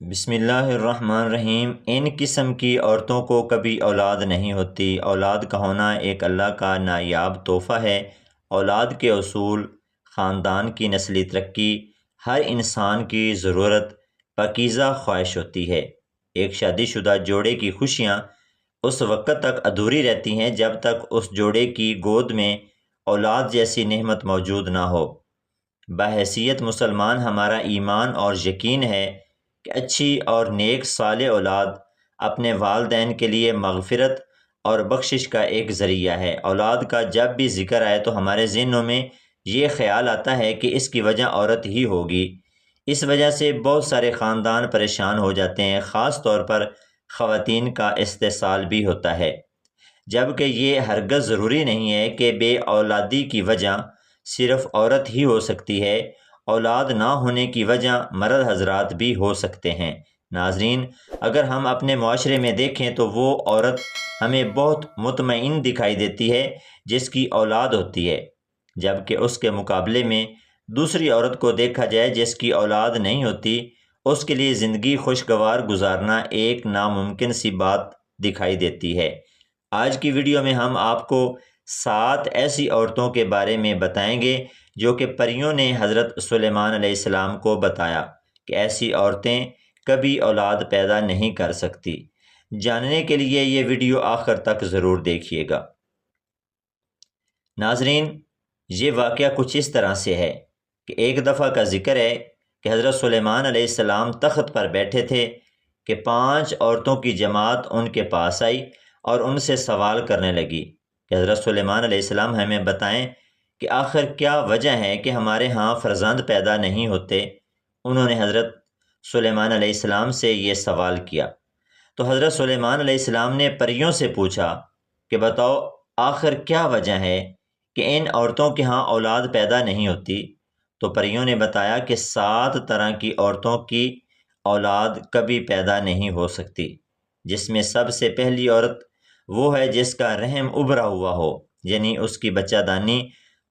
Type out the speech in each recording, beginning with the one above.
بسم اللہ الرحمن الرحیم۔ ان قسم کی عورتوں کو کبھی اولاد نہیں ہوتی۔ اولاد کا ہونا ایک اللہ کا نایاب تحفہ ہے۔ اولاد کے اصول، خاندان کی نسلی ترقی، ہر انسان کی ضرورت، پاکیزہ خواہش ہوتی ہے۔ ایک شادی شدہ جوڑے کی خوشیاں اس وقت تک ادھوری رہتی ہیں جب تک اس جوڑے کی گود میں اولاد جیسی نعمت موجود نہ ہو۔ بحیثیت مسلمان ہمارا ایمان اور یقین ہے کہ اچھی اور نیک صالح اولاد اپنے والدین کے لیے مغفرت اور بخشش کا ایک ذریعہ ہے۔ اولاد کا جب بھی ذکر آئے تو ہمارے ذہنوں میں یہ خیال آتا ہے کہ اس کی وجہ عورت ہی ہوگی۔ اس وجہ سے بہت سارے خاندان پریشان ہو جاتے ہیں، خاص طور پر خواتین کا استحصال بھی ہوتا ہے، جبکہ یہ ہرگز ضروری نہیں ہے کہ بے اولادی کی وجہ صرف عورت ہی ہو سکتی ہے۔ اولاد نہ ہونے کی وجہ مرد حضرات بھی ہو سکتے ہیں۔ ناظرین، اگر ہم اپنے معاشرے میں دیکھیں تو وہ عورت ہمیں بہت مطمئن دکھائی دیتی ہے جس کی اولاد ہوتی ہے، جبکہ اس کے مقابلے میں دوسری عورت کو دیکھا جائے جس کی اولاد نہیں ہوتی، اس کے لیے زندگی خوشگوار گزارنا ایک ناممکن سی بات دکھائی دیتی ہے۔ آج کی ویڈیو میں ہم آپ کو 7 ایسی عورتوں کے بارے میں بتائیں گے جو کہ پریوں نے حضرت سلیمان علیہ السلام کو بتایا کہ ایسی عورتیں کبھی اولاد پیدا نہیں کر سکتی۔ جاننے کے لیے یہ ویڈیو آخر تک ضرور دیکھیے گا۔ ناظرین، یہ واقعہ کچھ اس طرح سے ہے کہ ایک دفعہ کا ذکر ہے کہ حضرت سلیمان علیہ السلام تخت پر بیٹھے تھے کہ 5 عورتوں کی جماعت ان کے پاس آئی اور ان سے سوال کرنے لگی کہ حضرت سلیمان علیہ السلام ہمیں بتائیں کہ آخر کیا وجہ ہے کہ ہمارے ہاں فرزند پیدا نہیں ہوتے۔ انہوں نے حضرت سلیمان علیہ السلام سے یہ سوال کیا تو حضرت سلیمان علیہ السلام نے پریوں سے پوچھا کہ بتاؤ آخر کیا وجہ ہے کہ ان عورتوں کے ہاں اولاد پیدا نہیں ہوتی۔ تو پریوں نے بتایا کہ 7 طرح کی عورتوں کی اولاد کبھی پیدا نہیں ہو سکتی، جس میں سب سے پہلی عورت وہ ہے جس کا رحم ابھرا ہوا ہو، یعنی اس کی بچہ دانی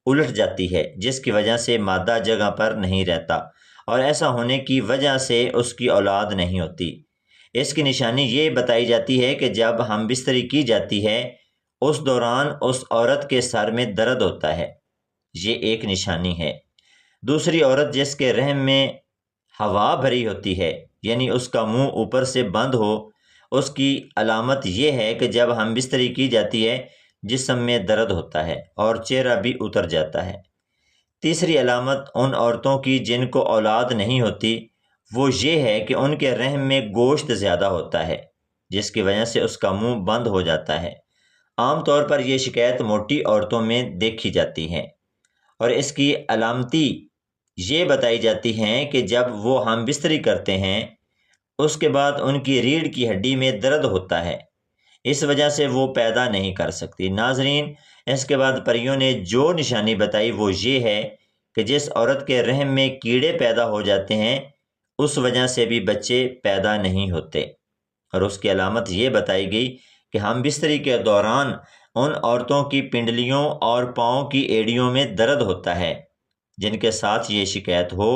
الٹ جاتی ہے، جس کی وجہ سے مادہ جگہ پر نہیں رہتا، اور ایسا ہونے کی وجہ سے اس کی اولاد نہیں ہوتی۔ اس کی نشانی یہ بتائی جاتی ہے کہ جب ہم بستری کی جاتی ہے اس دوران اس عورت کے سر میں درد ہوتا ہے، یہ ایک نشانی ہے۔ دوسری عورت جس کے رحم میں ہوا بھری ہوتی ہے، یعنی اس کا منہ اوپر سے بند ہو، اس کی علامت یہ ہے کہ جب ہم بستری کی جاتی ہے جسم میں درد ہوتا ہے اور چہرہ بھی اتر جاتا ہے۔ تیسری علامت ان عورتوں کی جن کو اولاد نہیں ہوتی وہ یہ ہے کہ ان کے رحم میں گوشت زیادہ ہوتا ہے، جس کی وجہ سے اس کا منہ بند ہو جاتا ہے۔ عام طور پر یہ شکایت موٹی عورتوں میں دیکھی جاتی ہے، اور اس کی علامتی یہ بتائی جاتی ہیں کہ جب وہ ہم بستری کرتے ہیں اس کے بعد ان کی ریڑھ کی ہڈی میں درد ہوتا ہے، اس وجہ سے وہ پیدا نہیں کر سکتی۔ ناظرین، اس کے بعد پریوں نے جو نشانی بتائی وہ یہ ہے کہ جس عورت کے رحم میں کیڑے پیدا ہو جاتے ہیں اس وجہ سے بھی بچے پیدا نہیں ہوتے، اور اس کی علامت یہ بتائی گئی کہ ہم بستری کے دوران ان عورتوں کی پنڈلیوں اور پاؤں کی ایڑیوں میں درد ہوتا ہے، جن کے ساتھ یہ شکایت ہو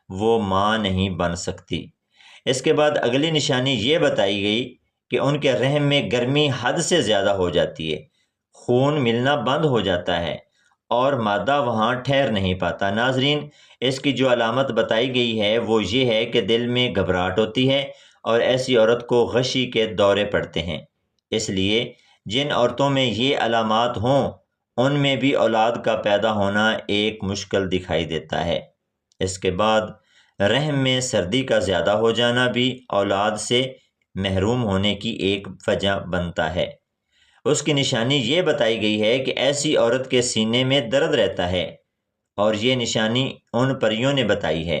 وہ ماں نہیں بن سکتی۔ اس کے بعد اگلی نشانی یہ بتائی گئی کہ ان کے رحم میں گرمی حد سے زیادہ ہو جاتی ہے، خون ملنا بند ہو جاتا ہے اور مادہ وہاں ٹھہر نہیں پاتا۔ ناظرین، اس کی جو علامت بتائی گئی ہے وہ یہ ہے کہ دل میں گھبراہٹ ہوتی ہے اور ایسی عورت کو غشی کے دورے پڑتے ہیں۔ اس لیے جن عورتوں میں یہ علامات ہوں ان میں بھی اولاد کا پیدا ہونا ایک مشکل دکھائی دیتا ہے۔ اس کے بعد رحم میں سردی کا زیادہ ہو جانا بھی اولاد سے محروم ہونے کی ایک وجہ بنتا ہے۔ اس کی نشانی یہ بتائی گئی ہے کہ ایسی عورت کے سینے میں درد رہتا ہے، اور یہ نشانی ان پریوں نے بتائی ہے۔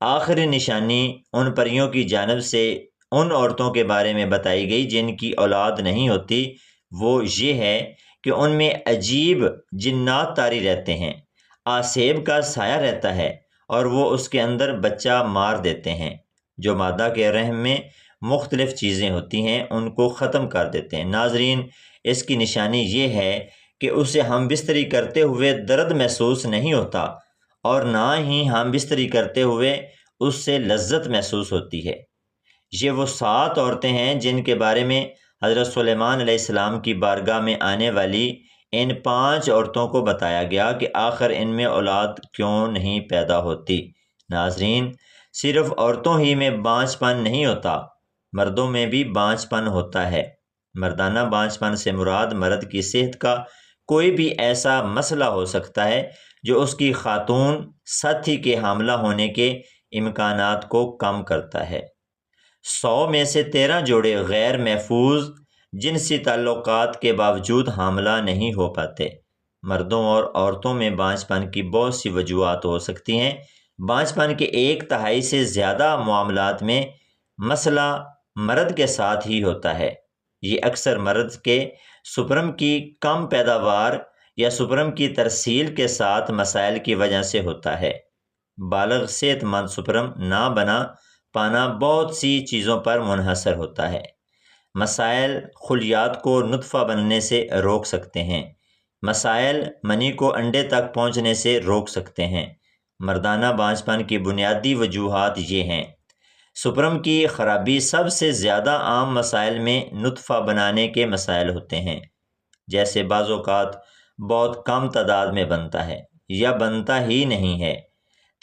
آخری نشانی ان پریوں کی جانب سے ان عورتوں کے بارے میں بتائی گئی جن کی اولاد نہیں ہوتی، وہ یہ ہے کہ ان میں عجیب جنات طاری رہتے ہیں، آسیب کا سایہ رہتا ہے اور وہ اس کے اندر بچہ مار دیتے ہیں، جو مادہ کے رحم میں مختلف چیزیں ہوتی ہیں ان کو ختم کر دیتے ہیں۔ ناظرین، اس کی نشانی یہ ہے کہ اسے ہم بستری کرتے ہوئے درد محسوس نہیں ہوتا، اور نہ ہی ہم بستری کرتے ہوئے اس سے لذت محسوس ہوتی ہے۔ یہ وہ 7 عورتیں ہیں جن کے بارے میں حضرت سلیمان علیہ السلام کی بارگاہ میں آنے والی ان 5 عورتوں کو بتایا گیا کہ آخر ان میں اولاد کیوں نہیں پیدا ہوتی۔ ناظرین، صرف عورتوں ہی میں بانجھ پن نہیں ہوتا، مردوں میں بھی بانجھ پن ہوتا ہے۔ مردانہ بانجھ پن سے مراد مرد کی صحت کا کوئی بھی ایسا مسئلہ ہو سکتا ہے جو اس کی خاتون ساتھی کے حاملہ ہونے کے امکانات کو کم کرتا ہے۔ 100 میں سے 13 جوڑے غیر محفوظ جنسی تعلقات کے باوجود حاملہ نہیں ہو پاتے۔ مردوں اور عورتوں میں بانجھ پن کی بہت سی وجوہات ہو سکتی ہیں۔ بانجھ پن کے 1/3 سے زیادہ معاملات میں مسئلہ مرد کے ساتھ ہی ہوتا ہے۔ یہ اکثر مرد کے سپرم کی کم پیداوار یا سپرم کی ترسیل کے ساتھ مسائل کی وجہ سے ہوتا ہے۔ بالغ صحت مند سپرم نہ بنا پانا بہت سی چیزوں پر منحصر ہوتا ہے۔ مسائل خلیات کو نطفہ بننے سے روک سکتے ہیں۔ مسائل منی کو انڈے تک پہنچنے سے روک سکتے ہیں۔ مردانہ بانجھ پن کی بنیادی وجوہات یہ ہیں۔ سپرم کی خرابی سب سے زیادہ عام مسائل میں نطفہ بنانے کے مسائل ہوتے ہیں، جیسے بعض اوقات بہت کم تعداد میں بنتا ہے یا بنتا ہی نہیں ہے۔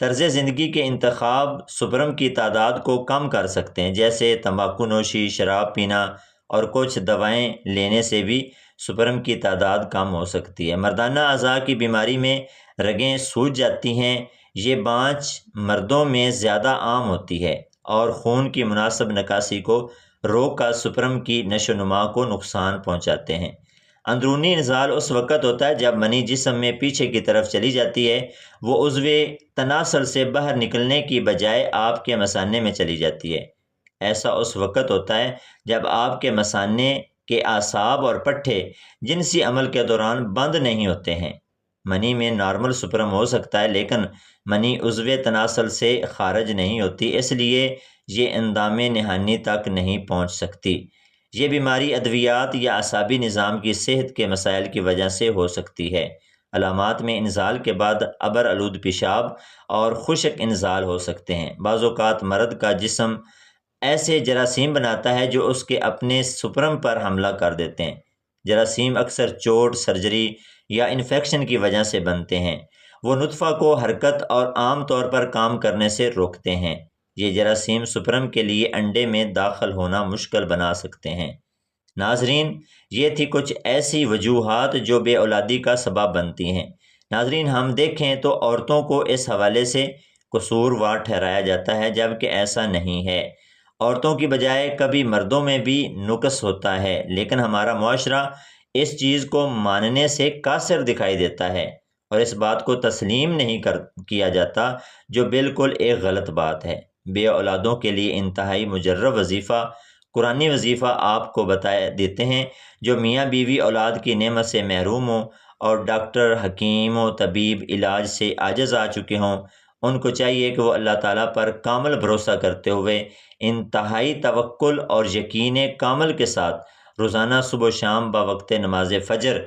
طرز زندگی کے انتخاب سپرم کی تعداد کو کم کر سکتے ہیں، جیسے تمباکو نوشی، شراب پینا اور کچھ دوائیں لینے سے بھی سپرم کی تعداد کم ہو سکتی ہے۔ مردانہ اعضاء کی بیماری میں رگیں سوج جاتی ہیں۔ یہ بانجھ مردوں میں زیادہ عام ہوتی ہے اور خون کی مناسب نکاسی کو روک کر سپرم کی نشو و نما کو نقصان پہنچاتے ہیں۔ اندرونی انزال اس وقت ہوتا ہے جب منی جسم میں پیچھے کی طرف چلی جاتی ہے، وہ عضو تناسل سے باہر نکلنے کی بجائے آپ کے مثانے میں چلی جاتی ہے۔ ایسا اس وقت ہوتا ہے جب آپ کے مثانے کے اعصاب اور پٹھے جنسی عمل کے دوران بند نہیں ہوتے ہیں۔ منی میں نارمل سپرم ہو سکتا ہے، لیکن منی عضو تناسل سے خارج نہیں ہوتی، اس لیے یہ اندام نہانی تک نہیں پہنچ سکتی۔ یہ بیماری ادویات یا اعصابی نظام کی صحت کے مسائل کی وجہ سے ہو سکتی ہے۔ علامات میں انزال کے بعد عبر آلود پیشاب اور خشک انزال ہو سکتے ہیں۔ بعض اوقات مرد کا جسم ایسے جراثیم بناتا ہے جو اس کے اپنے سپرم پر حملہ کر دیتے ہیں۔ جراثیم اکثر چوٹ، سرجری یا انفیکشن کی وجہ سے بنتے ہیں۔ وہ نطفہ کو حرکت اور عام طور پر کام کرنے سے روکتے ہیں۔ یہ جراثیم سپرم کے لیے انڈے میں داخل ہونا مشکل بنا سکتے ہیں۔ ناظرین، یہ تھی کچھ ایسی وجوہات جو بے اولادی کا سبب بنتی ہیں۔ ناظرین، ہم دیکھیں تو عورتوں کو اس حوالے سے قصوروار ٹھہرایا جاتا ہے، جبکہ ایسا نہیں ہے۔ عورتوں کی بجائے کبھی مردوں میں بھی نقص ہوتا ہے، لیکن ہمارا معاشرہ اس چیز کو ماننے سے قاصر دکھائی دیتا ہے اور اس بات کو تسلیم نہیں کیا جاتا، جو بالکل ایک غلط بات ہے۔ بے اولادوں کے لیے انتہائی مجرب وظیفہ، قرآنی وظیفہ آپ کو بتائے دیتے ہیں۔ جو میاں بیوی اولاد کی نعمت سے محروم ہوں اور ڈاکٹر، حکیم و طبیب علاج سے عاجز آ چکے ہوں، ان کو چاہیے کہ وہ اللہ تعالیٰ پر کامل بھروسہ کرتے ہوئے انتہائی توکل اور یقین کامل کے ساتھ روزانہ صبح و شام باوقت نماز فجر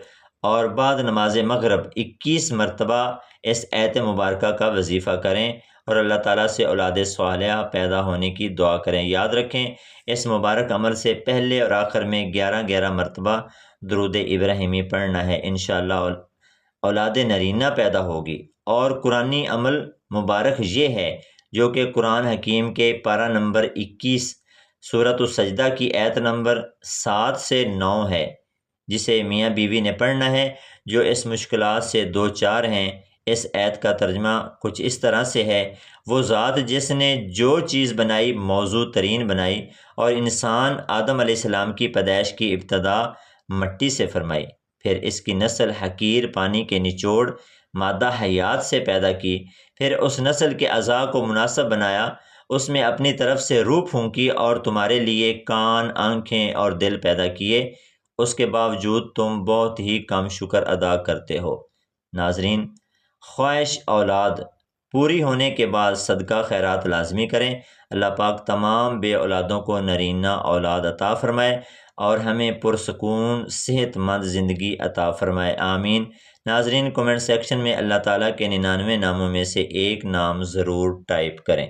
اور بعد نماز مغرب 21 مرتبہ اس آیت مبارکہ کا وظیفہ کریں اور اللہ تعالیٰ سے اولاد صالحہ پیدا ہونے کی دعا کریں۔ یاد رکھیں، اس مبارک عمل سے پہلے اور آخر میں 11 مرتبہ درود ابراہیمی پڑھنا ہے۔ انشاءاللہ اولاد نرینہ پیدا ہوگی۔ اور قرآنی عمل مبارک یہ ہے جو کہ قرآن حکیم کے پارہ نمبر 21 سورۃ السجدہ کی آیت نمبر 7 سے 9 ہے، جسے میاں بیوی نے پڑھنا ہے جو اس مشکلات سے دوچار ہیں۔ اس آیت کا ترجمہ کچھ اس طرح سے ہے: وہ ذات جس نے جو چیز بنائی موضوع ترین بنائی، اور انسان آدم علیہ السلام کی پیدائش کی ابتدا مٹی سے فرمائی، پھر اس کی نسل حقیر پانی کے نچوڑ مادہ حیات سے پیدا کی، پھر اس نسل کے اعضاء کو مناسب بنایا، اس میں اپنی طرف سے روح پھونکی اور تمہارے لیے کان، آنکھیں اور دل پیدا کیے، اس کے باوجود تم بہت ہی کم شکر ادا کرتے ہو۔ ناظرین، خواہش اولاد پوری ہونے کے بعد صدقہ خیرات لازمی کریں۔ اللہ پاک تمام بے اولادوں کو نرینہ اولاد عطا فرمائے اور ہمیں پرسکون صحت مند زندگی عطا فرمائے، آمین۔ ناظرین، کومنٹ سیکشن میں اللہ تعالیٰ کے 99 ناموں میں سے ایک نام ضرور ٹائپ کریں۔